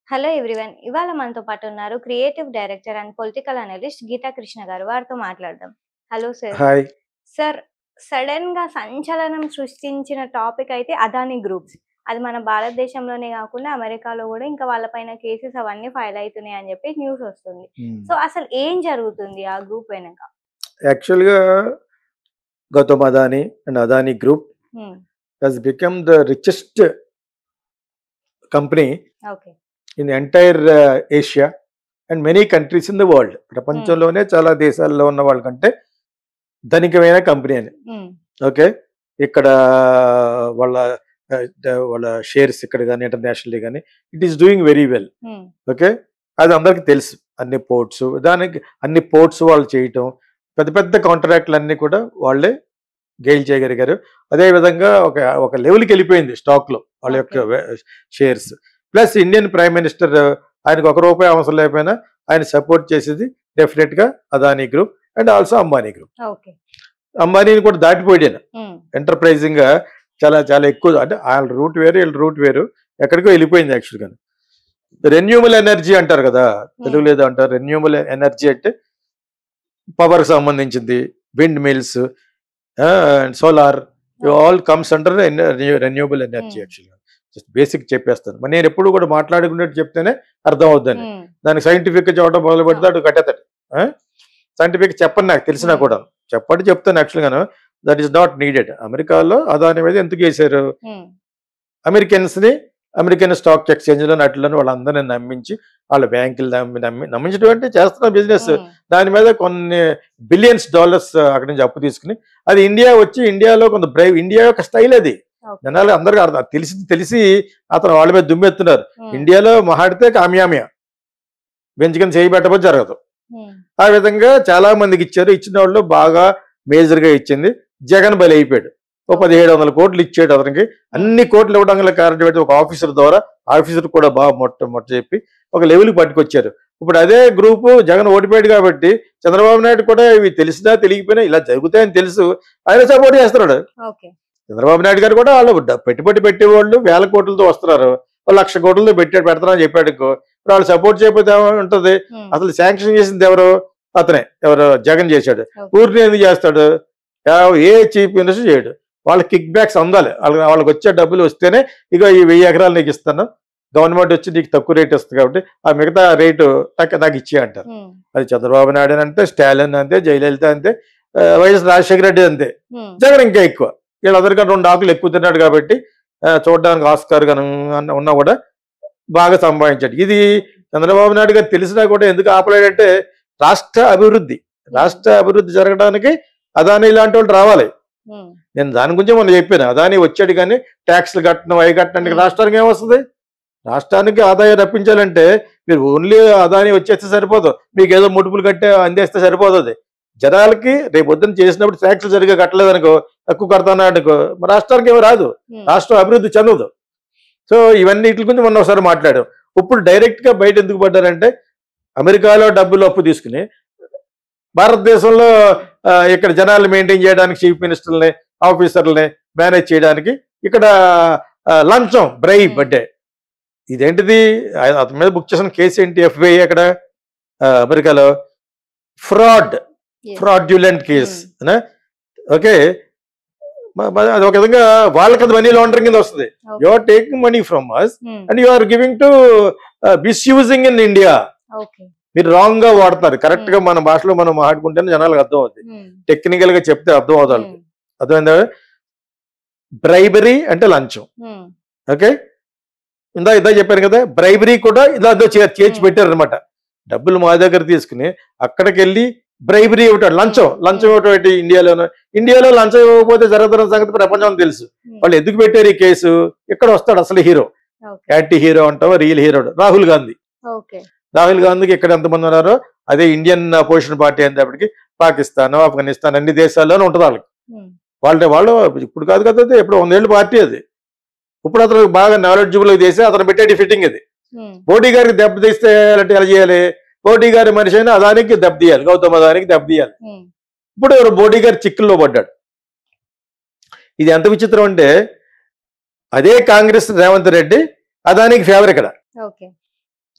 Hello everyone. ఇవాళ మనతో పాటు ఉన్నారు creative director and political analyst Geetha Krishna గారు. వారితో మాట్లాడదాం. Hello sir. హాయ్. సార్, సడెన్‌గా సంచలనం సృష్టించిన టాపిక్ అయితే అదానీ గ్రూప్స్. అది మన భారతదేశంలోనే గాకుండా అమెరికాలో గూడా ఇంకా వాళ్ళ పైన కేసెస్ అవన్నీ ఫైల్ అయితున్నాయి అని జెప్పి న్యూస్ ఒస్తుంది. సో, అసలు ఏం జరుగుతుంది ఆ గ్రూప్ వెనక? యాక్చువల్‌గా గౌతమ్ అదానీ అండ్ అదానీ గ్రూప్ హ్మ్. Has become the richest company okay. In entire Asia and many countries in the world. ప్రపంచంలోనే చాలా దేశాల్లో ఉన్న వాళ్ళకంటే ధనికమైన కంపెనీ అని. హ్మ్. ఓకే. ఇక్కడ వాళ్ళ వాళ్ళ షేర్స్ ఇక్కడ కానీ ఇంటర్నేషనల్లీ కానీ it is doing very well. హ్మ్. ఓకే. అది అందరికీ తెలుసు. అన్ని పోర్ట్స్ దానికి అన్ని పోర్ట్స్ వాళ్ళు చేయటం, పెద్ద పెద్ద కాంట్రాక్ట్లు అన్నీ కూడా వాళ్ళే గెయిల్ చేయగలిగారు. అదేవిధంగా ఒక ఒక లెవెల్కి వెళ్ళిపోయింది స్టాక్లో వాళ్ళ యొక్క shares. Plus Indian prime minister ఆయనకు ₹1 అవసరం లేకపోయినా ఆయన సపోర్ట్ చేసేది డెఫినెట్గా Adani group and also Ambani group. Okay. అంబానీని కూడా దాటిపోయాను. హ్మ్. ఎంటర్ప్రైజింగ్ గా చాలా చాలా ఎక్కువ, అంటే వాళ్ళ రూట్ వేరు వీళ్ళ రూట్ వేరు, ఎక్కడికో వెళ్ళిపోయింది యాక్చువల్గా. రెన్యూబుల్ ఎనర్జీ అంటారు కదా, తెలుగులో ఏదో అంటారు. రెన్యూబుల్ ఎనర్జీ అంటే పవర్ కి సంబంధించింది, wind mills, solar, all comes under renewable energy. యాక్చువల్గా జస్ట్ బేసిక్ చెప్పేస్తాను. మరి నేను ఎప్పుడు కూడా మాట్లాడుకునేట్టు చెప్తేనే అర్థం అవుద్దని. దానికి సైంటిఫిక్ గా చెప్పడం మొదలు పెడితే అటు కట్టేతాడు. సైంటిఫిక్ చెప్పండి, నాకు తెలిసినా కూడా చెప్పండి చెప్తాను. యాక్చువల్గాను దట్ ఈస్ నాట్ నీడెడ్. అమెరికాలో అదాని మీద ఎందుకు చేశారు, అమెరికన్స్ ని అమెరికన్ స్టాక్ ఎక్స్చేంజ్లో నటులను వాళ్ళందరినీ నమ్మించి వాళ్ళ బ్యాంకులు నమ్మించడం అంటే చేస్తున్న బిజినెస్. దాని మీద కొన్ని బిలియన్స్ డాలర్స్ అక్కడి నుంచి అప్పు తీసుకుని అది ఇండియా వచ్చి ఇండియాలో కొంత బ్రైవ్, ఇండియా యొక్క స్టైల్ అది. జనాలు అందరికీ అర్థం తెలిసి అతను వాళ్ళ మీద దుమ్మెత్తున్నారు. ఇండియాలో మహాడితే కామ్యామ్య బెంచుకొని చేయి పెట్టబోతే జరగదు. ఆ విధంగా చాలా మందికి ఇచ్చారు. ఇచ్చిన వాళ్ళు బాగా మేజర్ గా ఇచ్చింది జగన్ బలి అయిపోయాడు. 1700 కోట్లు ఇచ్చాడు అతనికి. అన్ని కోట్లు ఇవ్వడం గల కారణం పెట్టి ఒక ఆఫీసర్ ద్వారా, ఆఫీసర్ కూడా బాగా మొట్ట చెప్పి ఒక లెవెల్కి పట్టుకొచ్చారు. ఇప్పుడు అదే గ్రూపు జగన్ ఓడిపోయాడు కాబట్టి చంద్రబాబు నాయుడు కూడా ఇవి తెలిసినా తెలియకపోయినా ఇలా జరుగుతాయని తెలుసు, ఆయన సపోర్ట్ చేస్తున్నాడు. చంద్రబాబు నాయుడు గారు కూడా వాళ్ళు పెట్టుబడి పెట్టేవాళ్ళు వేల కోట్లతో వస్తున్నారు, 1,00,000 కోట్లతో పెడతానని చెప్పాడు. వాళ్ళు సపోర్ట్ చేయకపోతే ఉంటుంది. అసలు శాంక్షన్ చేసింది ఎవరు, అతనే. ఎవరు, జగన్ చేశాడు. ఊరిని ఎందుకు చేస్తాడు, ఏ చీఫ్ మినిస్టర్ చేయడు. వాళ్ళ కిక్ బ్యాక్స్ అందాలి, వాళ్ళకి వచ్చే డబ్బులు వస్తేనే ఇక ఈ 1000 ఎకరాలు నీకు ఇస్తాను, గవర్నమెంట్ వచ్చి నీకు తక్కువ రేట్ వస్తుంది కాబట్టి ఆ మిగతా రేటు నాకు ఇచ్చే అంటారు. అది చంద్రబాబు నాయుడు అంతే, స్టాలిన్ అంతే, జయలలిత అంతే, వైఎస్ రాజశేఖర రెడ్డి అంతే, జగన్ ఇంకా ఎక్కువ. వీళ్ళందరికీ 2 ఆకులు ఎక్కువ తిన్నాడు కాబట్టి చూడడానికి ఆస్కార్ గాను ఉన్నా కూడా బాగా సంపాదించాడు. ఇది చంద్రబాబు నాయుడు గారు తెలిసినా కూడా ఎందుకు ఆపలేడంటే రాష్ట్ర అభివృద్ధి జరగడానికి అదానీ ఇలాంటి వాళ్ళు రావాలి. నేను దాని గురించి మొన్న చెప్పాను. అదానీ వచ్చాడు కానీ ట్యాక్స్లు కట్టడం అవి కట్టడానికి రాష్ట్రానికి ఏమొస్తుంది? రాష్ట్రానికి ఆదాయం రప్పించాలంటే మీరు ఓన్లీ అదానీ వచ్చేస్తే సరిపోదు, మీకు ఏదో ముడుపులు కట్టే అందేస్తే సరిపోదు. అది జనాలకి రేపు పొద్దున్న చేసినప్పుడు ట్యాక్స్లు సరిగ్గా కట్టలేదనుకో, తక్కువ కడతాననుకో, రాష్ట్రానికి ఏమో రాదు, రాష్ట్రం అభివృద్ధి చెందదు. సో ఇవన్నీ వీటి గురించి మొన్న ఒకసారి మాట్లాడాం. ఇప్పుడు డైరెక్ట్ గా బయట ఎందుకు పడ్డారంటే అమెరికాలో డబ్బులు అప్పు తీసుకుని భారతదేశంలో ఇక్కడ జనాలు మెయింటైన్ చేయడానికి చీఫ్ మినిస్టర్ని, ఆఫీసర్లని మేనేజ్ చేయడానికి ఇక్కడ లంచం, బ్రైబ్ అంటే ఇదేంటిది? అతని మీద బుక్ చేసిన కేసు ఏంటి? FBI అక్కడ అమెరికాలో ఫ్రాడ్యులెంట్ కేసు. ఓకే, అది ఒక విధంగా వాళ్ళకి అది మనీ లాండరింగ్ కింద వస్తుంది. You are taking money from us and you are giving to misusing in India. మీరు రాంగ్ గా వాడుతున్నారు. కరెక్ట్ గా మన భాషలో మనం మాట్లాడుకుంటేనే జనాలకు అర్థం అవుతుంది, టెక్నికల్ గా చెప్తే అర్థం అవుతారు. అర్థమైందా? బ్రైబరీ అంటే లంచం. ఓకే, ఇందా చెప్పాను కదా, బ్రైబరీ కూడా ఇలా చేర్చి పెట్టారు అనమాట. డబ్బులు మా దగ్గర తీసుకుని అక్కడికి వెళ్ళి బ్రైబరీ ఇవ్వటం, లంచం ఇవ్వటం. ఇండియాలో లంచం ఇవ్వకపోతే జరుగుతున్న సంగతి ప్రపంచం తెలుసు. వాళ్ళు ఎందుకు పెట్టారు ఈ కేసు? ఇక్కడ వస్తాడు అసలు హీరో, యాంటీ హీరో అంటావా, రియల్ హీరో రాహుల్ గాంధీ. రాహుల్ గాంధీకి ఎక్కడ ఎంతమంది ఉన్నారో అదే ఇండియన్ అపోజిషన్ పార్టీ అయినప్పటికీ పాకిస్తాన్, ఆఫ్ఘనిస్తాన్ అన్ని దేశాల్లోనే ఉంటుంది వాళ్ళకి. వాళ్ళు ఇప్పుడు కాదు కదా, ఎప్పుడు 100 ఏళ్ళ పార్టీ అది. ఇప్పుడు అతను బాగా నాలెడ్జబుల్ చేసి అతను పెట్టే ఫిట్టింగ్ ఇది. మోడీ గారికి దెబ్బతీస్తే ఎలా చేయాలి? మోడీ గారి మనిషి అయినా అదానికి దెబ్బతీయాలి, గౌతమ్ అదానికి దెబ్బతీయాలి. ఇప్పుడు ఎవరు మోడీ గారి చిక్కుల్లో పడ్డాడు. ఇది ఎంత విచిత్రం అంటే అదే కాంగ్రెస్ రేవంత్ రెడ్డి అదానికి ఫేవర్ ఇక్కడ.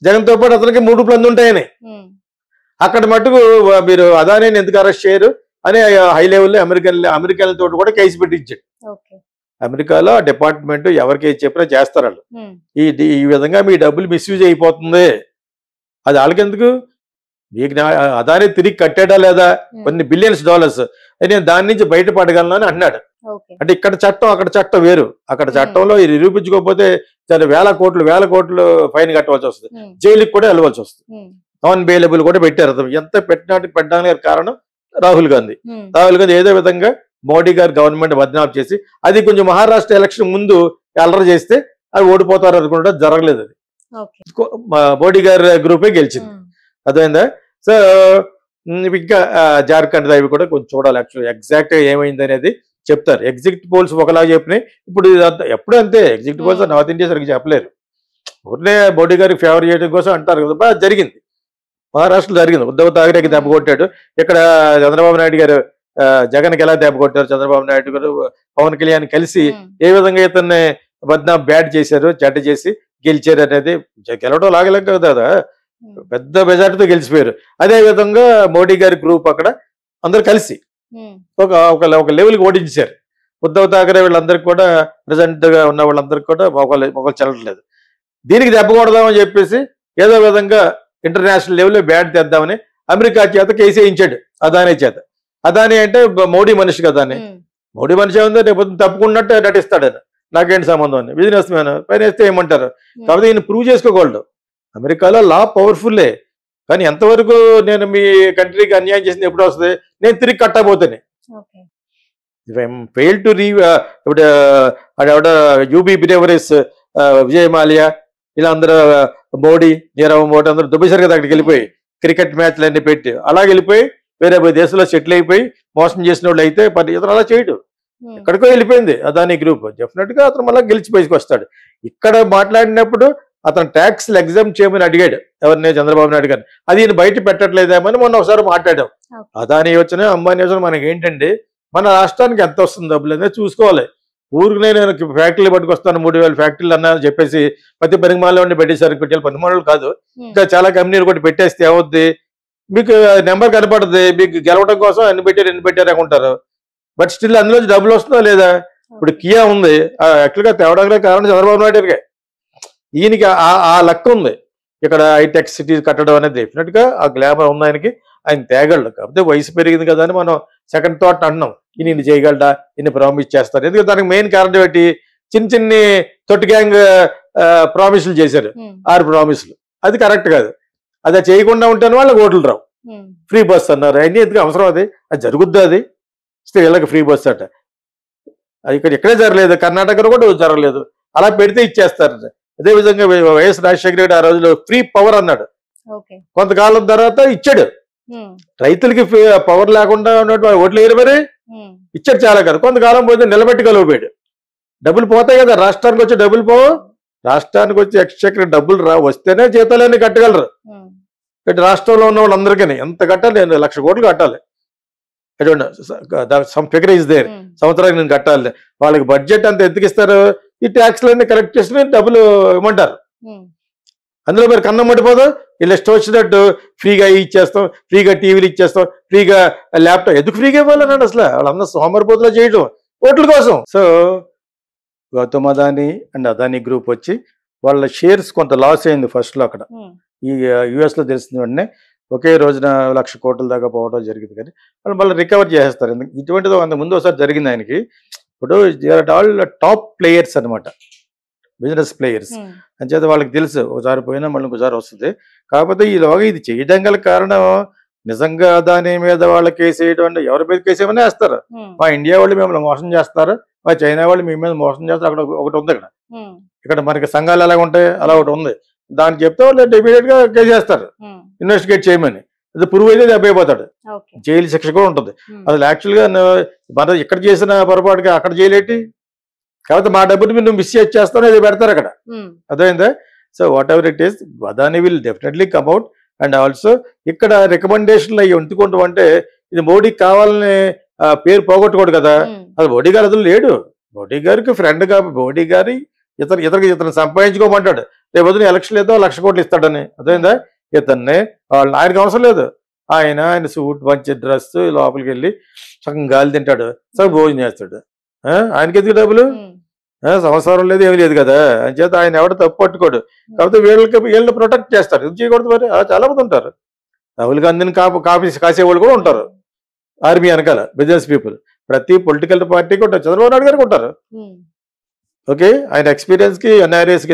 జగన్తో పాటు అతనికి 3 ప్లందు ఉంటాయని. అక్కడ మటుకు మీరు అదానిని ఎందుకు అరెస్ట్ చేయరు అని హై లెవెల్లో అమెరికన్లతో కూడా కేసు పెట్టించాడు. అమెరికాలో ఆ డిపార్ట్మెంట్ ఎవరికి చెప్పినా చేస్తారు వాళ్ళు. ఈ విధంగా మీ డబ్బులు మిస్యూజ్ అయిపోతుంది, అది వాళ్ళకెందుకు, మీకు అదాని తిరిగి కట్టాడా లేదా కొన్ని బిలియన్స్ డాలర్స్, నేను దాని నుంచి బయటపడగలను అని అన్నాడు. అంటే ఇక్కడ చట్టం అక్కడ చట్టం వేరు. అక్కడ చట్టంలో ఇది నిరూపించుకోకపోతే చాలా వేల కోట్లు ఫైన్ కట్టవలసి వస్తుంది, జైలుకి కూడా వెళ్ళవలసి వస్తుంది. నాన్ బెయిలబుల్ కూడా పెట్టారు. అతను ఎంత పెట్టడానికి కారణం రాహుల్ గాంధీ ఏదో విధంగా మోడీ గారు గవర్నమెంట్ బద్నాం చేసి, అది కొంచెం మహారాష్ట్ర ఎలక్షన్ ముందు అల్లరి చేస్తే అది ఓడిపోతారు అనుకుంటే జరగలేదు. అది మోడీ గారి గ్రూపే గెలిచింది. అర్థమైందా? సో ఇంకా జార్ఖండ్ అవి కూడా కొంచెం చూడాలి. యాక్చువల్ ఎగ్జాక్ట్ గా ఏమైంది అనేది చెప్తారు. ఎగ్జిట్ పోల్స్ ఒకలాగా చెప్పినాయి, ఇప్పుడు ఎప్పుడు అంతే. ఎగ్జిట్ పోల్స్ నార్త్ ఇండియా సరిగ్గా చెప్పలేరు. ఊరినే మోడీ గారికి ఫేవర్ చేయడం కోసం అంటారు కదా. జరిగింది, మహారాష్ట్రలో జరిగింది. ఉద్ధవ్ ఠాక్రేకి దెబ్బ కొట్టాడు. ఇక్కడ చంద్రబాబు నాయుడు గారు జగన్కి ఎలా దెబ్బ కొట్టారు, చంద్రబాబు నాయుడు గారు పవన్ కళ్యాణ్ కలిసి ఏ విధంగా ఇతన్ని బద్నాం బ్యాట్ చేశారు, చెడ్డ చేసి గెలిచారు అనేది. గెలవడం లాగలేం కదా, పెద్ద మెజార్టీతో గెలిచిపోయారు. అదే విధంగా మోడీ గారి గ్రూప్ అక్కడ అందరు కలిసి ఒక లెవెల్కి ఓడించారు. ఉద్ధవ్ ఠాక్రే వీళ్ళందరికీ కూడా ప్రెసెంట్ గా ఉన్న వాళ్ళందరికీ కూడా మొగలు చెల్లట్లేదు. దీనికి దెబ్బ కొడదామని చెప్పేసి ఏదో విధంగా ఇంటర్నేషనల్ లెవెల్లో బ్యాట్ తెద్దామని అమెరికా చేత కేసు వేయించాడు అదానీ చేత. అదానీ అంటే మోడీ మనిషి కదా అని. మోడీ మనిషి ఏముందో రేపు తప్పుకున్నట్టు నటిస్తాడు ఆయన, నాకేంటి సంబంధం అని. బిజినెస్ మ్యాన్ పైన వేస్తే ఏమంటారు. కాబట్టి ఈయన ప్రూవ్ చేసుకోగలడు. అమెరికాలో లా పవర్ఫుల్లే, కానీ ఎంతవరకు నేను మీ కంట్రీకి అన్యాయం చేసింది ఎప్పుడు వస్తుంది, నేను తిరిగి కట్టబోతేనే. ఫెయిల్ టు ఇప్పుడు యూబీ బిరేవరీస్, విజయ్ మాల్యా ఇలా అందరూ, మోడీ, నీరవ్ మోడీ అందరూ దుబ్బేశారు కదా అక్కడికి వెళ్ళిపోయి, క్రికెట్ మ్యాచ్లు అన్ని పెట్టి అలా వెళ్ళిపోయి వేరే దేశంలో సెటిల్ అయిపోయి మోసం చేసిన వాళ్ళు అయితే ఇతను అలా చేయడు. ఎక్కడికో వెళ్ళిపోయింది అదానీ గ్రూప్. డెఫినెట్ గా అతను మళ్ళీ గెలిచి బయటకు వస్తాడు. ఇక్కడ మాట్లాడినప్పుడు అతను ట్యాక్స్లు ఎగ్జామ్ చేయమని అడిగాడు ఎవరిని, చంద్రబాబు నాయుడు గారిని. అది ఈయన బయట పెట్టట్లేదేమని మొన్న ఒకసారి మాట్లాడాం. అదానీ వచ్చినా అంబానీ వచ్చినా మనకి ఏంటండి, మన రాష్ట్రానికి ఎంత వస్తుంది డబ్బులు అనేది చూసుకోవాలి. ఊరికి నేను ఫ్యాక్టరీలు పట్టుకొస్తాను 3000 ఫ్యాక్టరీలు అన్నారని చెప్పేసి ప్రతి పరిమాణంలో ఉండి పెట్టేశారు. పెట్టాలి పరిమాణాలు కాదు, ఇంకా చాలా కంపెనీలు కూడా పెట్టేస్తే ఏమవుద్ది, మీకు నెంబర్ కనపడుతుంది. మీకు గెలవడం కోసం ఎన్ని పెట్టారు అనుకుంటారు, బట్ స్టిల్ అందులో డబ్బులు వస్తుందా లేదా. ఇప్పుడు కియా ఉంది, యాక్చువల్గా తేవడానికి కారణం చంద్రబాబు నాయుడు. ఈయనకి ఆ లెక్క ఉంది. ఇక్కడ హైటెక్ సిటీస్ కట్టడం అనేది డెఫినెట్ గా ఆ గ్లామర్ ఉంది ఆయనకి, ఆయన తేగలడు. కాకపోతే వయసు పెరిగింది కదా అని మనం సెకండ్ థాట్ అంటున్నాం, ఈయన చేయగలడా, ఈయన ప్రామిస్ చేస్తారు. ఎందుకంటే దానికి మెయిన్ కారణం ఏంటి, చిన్ని తొట్టి గ్యాంగ్ ప్రామిసులు చేశారు, 6 ప్రామిసులు. అది కరెక్ట్ కాదు. అది చేయకుండా ఉంటాను వాళ్ళకి ఓట్లు రావు. ఫ్రీ బస్ అన్నారు, అన్నీ ఎందుకు అవసరం, అది జరుగుద్ది. అది వీళ్ళకి ఫ్రీ బస్ అట, అది ఇక్కడ ఎక్కడే జరగలేదు, కర్ణాటకలో కూడా జరగలేదు. అలా పెడితే ఇచ్చేస్తారు. అదేవిధంగా వైఎస్ రాజశేఖర రెడ్డి ఆ రోజులో ఫ్రీ పవర్ అన్నాడు, కొంతకాలం తర్వాత ఇచ్చాడు. రైతులకి పవర్ లేకుండా ఉన్నట్టు ఓట్లు వేయరు, మరి ఇచ్చాడు చాలా కాదు. కొంతకాలం పోతే నిలబెట్టుకోలేకపోయాడు. డబ్బులు పోతాయి కదా, రాష్ట్రానికి వచ్చే డబ్బులు పోవు. రాష్ట్రానికి వచ్చి ఎక్స్చెక్కర్ డబ్బులు వస్తేనే జీతాలన్నీ కట్టగలరు. రాష్ట్రంలో ఉన్న వాళ్ళందరికీ ఎంత కట్టాలి, 1,00,000 కోట్లు కట్టాలి. సమ్ ఫిగర్ ఇస్ దేర్, సంవత్సరానికి నేను కట్టాలి. వాళ్ళకి బడ్జెట్ అంత ఎందుకు ఇస్తారు, ఈ ట్యాక్స్లన్నీ కలెక్ట్ చేసుకుని డబ్బులు ఇవ్వమంటారు. అందులో మరి కన్నం పడిపోదు. వీళ్ళు ఇష్టం వచ్చినట్టు ఫ్రీగా ఇచ్చేస్తాం, ఫ్రీగా టీవీలు ఇచ్చేస్తాం, ఫ్రీగా ల్యాప్టాప్. ఎందుకు ఫ్రీగా ఇవ్వాలన్నాడు అసలు, వాళ్ళందరూ సోమరిపోతులో చేయడం ఓట్ల కోసం. So Gautam Adani and Adani group వచ్చి వాళ్ళ షేర్స్ కొంత లాస్ అయింది ఫస్ట్ లో. అక్కడ ఈ యుఎస్ లో తెలిసిన వెంటనే ఒకే రోజున 1,00,000 కోట్ల దాకా పోవడం జరిగింది. కానీ వాళ్ళు మళ్ళీ రికవర్ చేసేస్తారు. ఇటువంటిది అంత ముందు ఒకసారి జరిగింది ఆయనకి. ఇప్పుడు ఆల్ టాప్ ప్లేయర్స్ అనమాట, బిజినెస్ ప్లేయర్స్. అంచేత వాళ్ళకి తెలుసు ఒకసారి పోయినా మళ్ళీ ఇంకోసారి వస్తుంది. కాకపోతే ఈలోగా ఇది చేయడం గల కారణం నిజంగా దాని మీద వాళ్ళ కేసు వేయడం అంటే ఎవరి మీద కేసు ఏమైనా వేస్తారు. మా ఇండియా వాళ్ళు మిమ్మల్ని మోసం చేస్తారు, మా చైనా వాళ్ళు మీ మీద మోసం చేస్తారు. అక్కడ ఒకటి ఉంది, ఇక్కడ మనకి సంఘాలు ఎలా ఉంటాయి అలా ఒకటి ఉంది. దానికి చెప్తే వాళ్ళు ఇమీడియట్ గా కేసు చేస్తారు, ఇన్వెస్టిగేట్ చేయమని. అది ప్రూవ్ అయితే దెబ్బైపోతాడు, జైలు శిక్ష కూడా ఉంటుంది. అసలు యాక్చువల్గా మన ఇక్కడ చేసిన పొరపాటుగా అక్కడ జైలేటి. కాబట్టి మా డబ్బుని మీరు మిస్ చేస్తాను అది పెడతారు అక్కడ, అర్థమైందా. So whatever it is, Adani will definitely come out. And also ఇక్కడ రికమెండేషన్లు అవి ఎందుకుంటాం అంటే, ఇది మోడీకి కావాలని పేరు పోగొట్టుకోడు కదా. అది మోడీ గారు అసలు లేడు. మోడీ గారికి ఫ్రెండ్ గా, మోడీ గారి ఇతను సంపాదించుకోమంటాడు. రేపు పొద్దున ఎలక్షన్ ఏదో 1,00,000 కోట్లు ఇస్తాడని. అర్థమైందా? ఇతన్ని ఆయనకు అవసరం లేదు. ఆయన సూట్ మంచి డ్రెస్ లోపలికి వెళ్ళి సగం గాలి తింటాడు, సగం భోజనం చేస్తాడు. ఆయనకి ఎందుకు డబ్బులు? సంవత్సరం లేదు, ఏమి లేదు కదా. అని చేత ఆయన ఎవడ తప్పు పట్టుకోడు. కాకపోతే వీళ్ళని ప్రొటెక్ట్ చేస్తారు. ఇది చేయకూడదు మరి. చాలా మంది ఉంటారు. రాహుల్ గాంధీని కాసేవాళ్ళు కూడా ఉంటారు. ఆర్మీ వెనకాల బిజినెస్ పీపుల్. ప్రతి పొలిటికల్ పార్టీకి ఉంటారు. చంద్రబాబు నాయుడు గారికి ఉంటారు. ఓకే, ఆయన ఎక్స్పీరియన్స్ కి ఎన్ఆర్ఎస్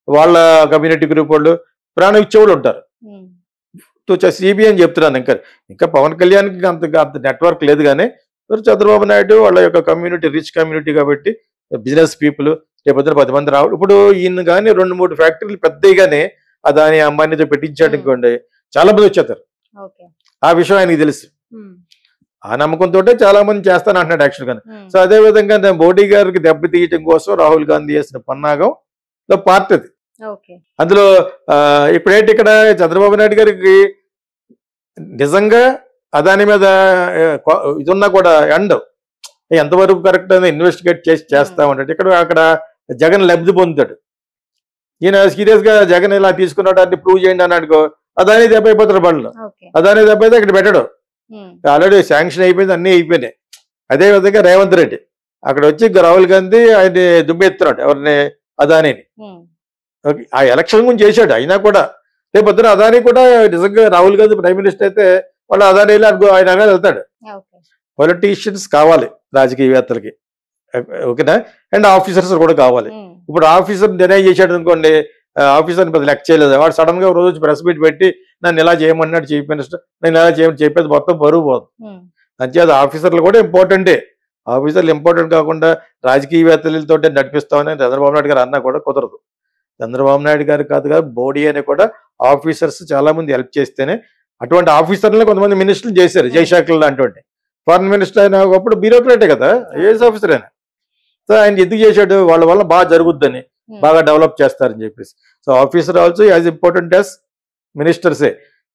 వాళ్ళ కమ్యూనిటీ గ్రూప్ వాళ్ళు ప్రాణం ఇచ్చేవాళ్ళు ఉంటారు. సిబిఐ అని చెప్తున్నాను. ఇంకా పవన్ కళ్యాణ్కి అంత నెట్వర్క్ లేదు. కానీ చంద్రబాబు నాయుడు వాళ్ళ యొక్క కమ్యూనిటీ రిచ్ కమ్యూనిటీ కాబట్టి బిజినెస్ పీపుల్ రేపు 10 మంది రావు. ఇప్పుడు ఈయన కానీ 2-3 ఫ్యాక్టరీలు పెద్దగానే అదాని అంబానీతో పెట్టించాడు అనుకోండి, చాలా మంది వచ్చేస్తారు. ఆ విషయం ఆయనకి తెలుసు. ఆ నమ్మకంతో చాలా మంది చేస్తాను అంటున్నాడు యాక్చువల్ గా. సో అదే విధంగా మోడీ గారికి దెబ్బతీయటం కోసం రాహుల్ గాంధీ చేసిన పన్నాగం పార్ట్ అది. అందులో ఇప్పుడేంటి ఇక్కడ చంద్రబాబు నాయుడు గారికి నిజంగా అదాని మీద ఇది ఉన్నా కూడా ఎంతవరకు కరెక్ట్ అని ఇన్వెస్టిగేట్ చేస్తామంటే అక్కడ జగన్ లబ్ధి పొందుతాడు. ఈయన సీరియస్ గా జగన్ ఇలా తీసుకున్నాడు అని ప్రూవ్ చేయండి అని అనుకో, అదాని దెబ్బ అయిపోతాడు. బండ్లు అదాని దెబ్బ అయితే ఇక్కడ పెట్టడు. ఆల్రెడీ శాంక్షన్ అయిపోయింది, అన్నీ అయిపోయినాయి. అదే విధంగా రేవంత్ రెడ్డి అక్కడ వచ్చి రాహుల్ గాంధీ ఆయన దుమ్మెత్తున్నాడు ఎవరిని, అదానిని. ఆ ఎలక్షన్ గురించి చేశాడు. అయినా కూడా రేపు పొద్దున అదాని కూడా నిజంగా రాహుల్ గాంధీ ప్రైమ్ మినిస్టర్ అయితే వాళ్ళు అదానిలో ఆయన వెళ్తాడు. పొలిటీషియన్స్ కావాలి రాజకీయవేత్తలకి, ఓకేనా? అండ్ ఆఫీసర్స్ కూడా కావాలి. ఇప్పుడు ఆఫీసర్ డినై చేశాడు అనుకోండి, ఆఫీసర్ని పెద్ద లెక్క చేయలేదు. వాడు సడన్ గా రోజు ప్రెస్ మీట్ పెట్టి నన్ను ఇలా చేయమన్నాడు చీఫ్ మినిస్టర్, నేను ఇలా చేయమని చెప్పేది మొత్తం బరువు పోతుంది. అంచేది ఆఫీసర్లు కూడా ఇంపార్టెంటే. ఆఫీసర్లు ఇంపార్టెంట్ కాకుండా రాజకీయవేత్తలతో నడిపిస్తామని చంద్రబాబు నాయుడు గారు అన్నా కూడా కుదరదు. చంద్రబాబు నాయుడు గారు కాదు కదా, మోడీ అని కూడా ఆఫీసర్స్ చాలా మంది హెల్ప్ చేస్తేనే అటువంటి ఆఫీసర్లను కొంతమంది మినిస్టర్లు చేశారు. జయశంకర్ లాంటి ఫారెన్ మినిస్టర్ అయినా ఒకప్పుడు బ్యూరోక్రాటే కదా, ఐఏఎస్ ఆఫీసర్ అయినా. సో ఆయన ఎందుకు చేశాడు? వాళ్ళ వల్ల బాగా జరుగుద్దని, బాగా డెవలప్ చేస్తారని చెప్పేసి. So officer also as important as మినిస్టర్సే.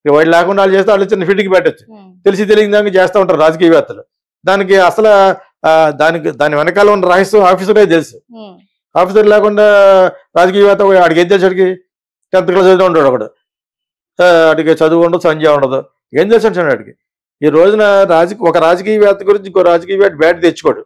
వాళ్ళు లేకుండా వాళ్ళు చేస్తే వాళ్ళు చిన్న ఫిట్కి పెట్టచ్చు. తెలిసి తెలియని దానికి చేస్తూ ఉంటారు రాజకీయవేత్తలు. దానికి అసలు దాని వెనకాల ఉన్న రహస్యం ఆఫీసరే తెలుసు. ఆఫీసర్ లేకుండా రాజకీయవేత్త ఆడికి ఏం తెలుసు? అడిగి 10th క్లాస్ చదివి ఉంటాడు ఒకడు, అడిగి చదువు ఉండదు, సంజయ్ ఉండదు, ఏం తెలుసు అంటాడు అడిగి. ఈ రోజున ఒక రాజకీయవేత్త గురించి ఇంకో రాజకీయవేత్త బ్యాట్ తెచ్చుకోడు.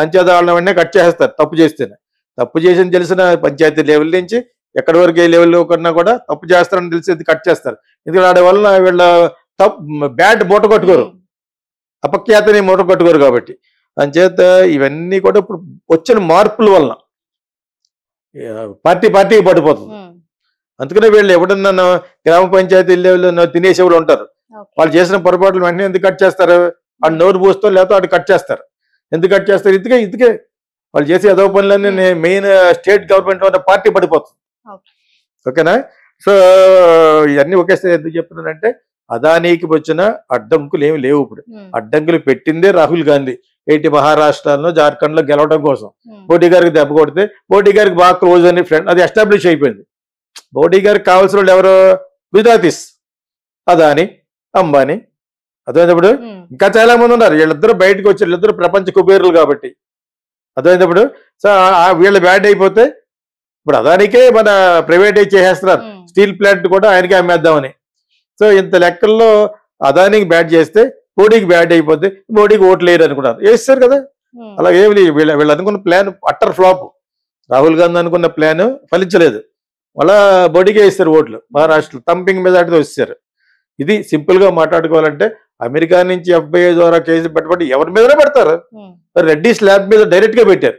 అంచేత వాళ్ళని వెంటనే కట్ చేస్తారు తప్పు చేస్తేనే. తప్పు చేసి తెలిసిన పంచాయతీ లెవెల్ నుంచి ఎక్కడి వరకు ఏ లెవెల్లో కన్నా కూడా తప్పు చేస్తారని తెలిసి కట్ చేస్తారు. ఎందుకంటే ఆడే వల్ల వీళ్ళ బ్యాట్ మూట కట్టుకోరు, అపఖ్యాతని మూట కట్టుకోరు కాబట్టి. అంచేత ఇవన్నీ కూడా ఇప్పుడు వచ్చిన మార్పుల వలన పార్టీకి పడిపోతుంది. అందుకనే వీళ్ళు ఎవడన్నా గ్రామ పంచాయతీ లెవెల్లో తినేసేవాళ్ళు ఉంటారు. వాళ్ళు చేసిన పొరపాట్లు వెంటనే ఎందుకు కట్ చేస్తారు? వాడు నోరు పోస్తాం లేకపోతే వాడు కట్ చేస్తారు. ఎందుకు కట్ చేస్తారు? ఇదికే వాళ్ళు చేసే ఏదో పనులన్నీ మెయిన్ స్టేట్ గవర్నమెంట్ వల్ల పార్టీ పడిపోతుంది. ఓకేనా? సో ఇవన్నీ ఒకేసారి ఎందుకు చెప్తున్నానంటే అదానీకి వచ్చిన అడ్డంకులు ఏమి లేవు. ఇప్పుడు అడ్డంకులు పెట్టిందే రాహుల్ గాంధీ. ఏంటి, మహారాష్ట్రలో జార్ఖండ్ లో గెలవడం కోసం. మోడీ గారికి దెబ్బ కొడితే మోడీ గారికి బాగా క్లోజ్ అని ఫ్రెండ్, అది ఎస్టాబ్లిష్ అయిపోయింది. మోడీ గారికి కావాల్సిన వాళ్ళు ఎవరు? గుజరాతీస్, అదాని, అంబానీ. అర్థమైనప్పుడు ఇంకా చాలా మంది ఉన్నారు. వీళ్ళిద్దరూ బయటకు వచ్చి వీళ్ళిద్దరూ ప్రపంచ కుబేరులు కాబట్టి. అర్థమైనప్పుడు సో వీళ్ళు బ్యాడ్ అయిపోతే ఇప్పుడు అదానికే మన ప్రైవేటైజ్ చేసేస్తున్నారు. స్టీల్ ప్లాంట్ కూడా ఆయనకే అమ్మేద్దామని. సో ఇంత లెక్కల్లో అదానికి బ్యాడ్ చేస్తే మోడీకి బ్యాడ్ అయిపోతే మోడీకి ఓట్లు వేయరు అనుకున్నారు, వేస్తారు కదా. అలా ఏమి లేదు. వీళ్ళు అనుకున్న plan utter flop. Rahul Gandhi అనుకున్న ప్లాన్ ఫలించలేదు. మళ్ళా మోడీకే ఇస్తారు ఓట్లు. మహారాష్ట్రలో తంపింగ్ మెజార్టీతో ఇస్తారు. ఇది సింపుల్ గా మాట్లాడుకోవాలంటే అమెరికా నుంచి FBI ద్వారా కేసు పెట్టబట్టి ఎవరి మీదనే పెడతారు. రెడ్డి స్లాబ్ మీద డైరెక్ట్ గా పెట్టారు.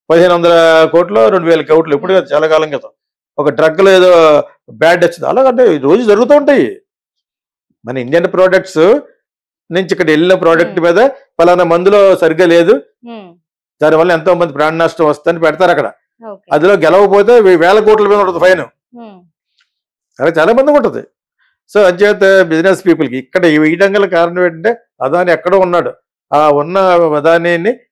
1500 కోట్లు 2000 కోట్లు ఎప్పుడు కాదు, చాలా కాలం క్రితం. ఒక డ్రగ్ లో ఏదో బ్యాడ్ వచ్చింది. అలాగంటే రోజు జరుగుతూ ఉంటాయి. మన ఇండియన్ ప్రోడక్ట్స్ నుంచి ఇక్కడ వెళ్ళిన ప్రోడక్ట్ మీద ఫలానా మందులో సరిగ్గా లేదు, దానివల్ల ఎంతో మంది ప్రాణ నష్టం వస్తుందని పెడతారు అక్కడ. అందులో గెలవకపోతే 1000 కోట్ల మీద ఉంటుంది ఫైన్. అలా చాలా మంది ఉంటుంది. సో అంచేత బిజినెస్ పీపుల్కి ఇక్కడ వేయడం గల కారణం ఏంటంటే అదాని ఎక్కడో ఉన్నాడు. ఆ ఉన్న అదానిని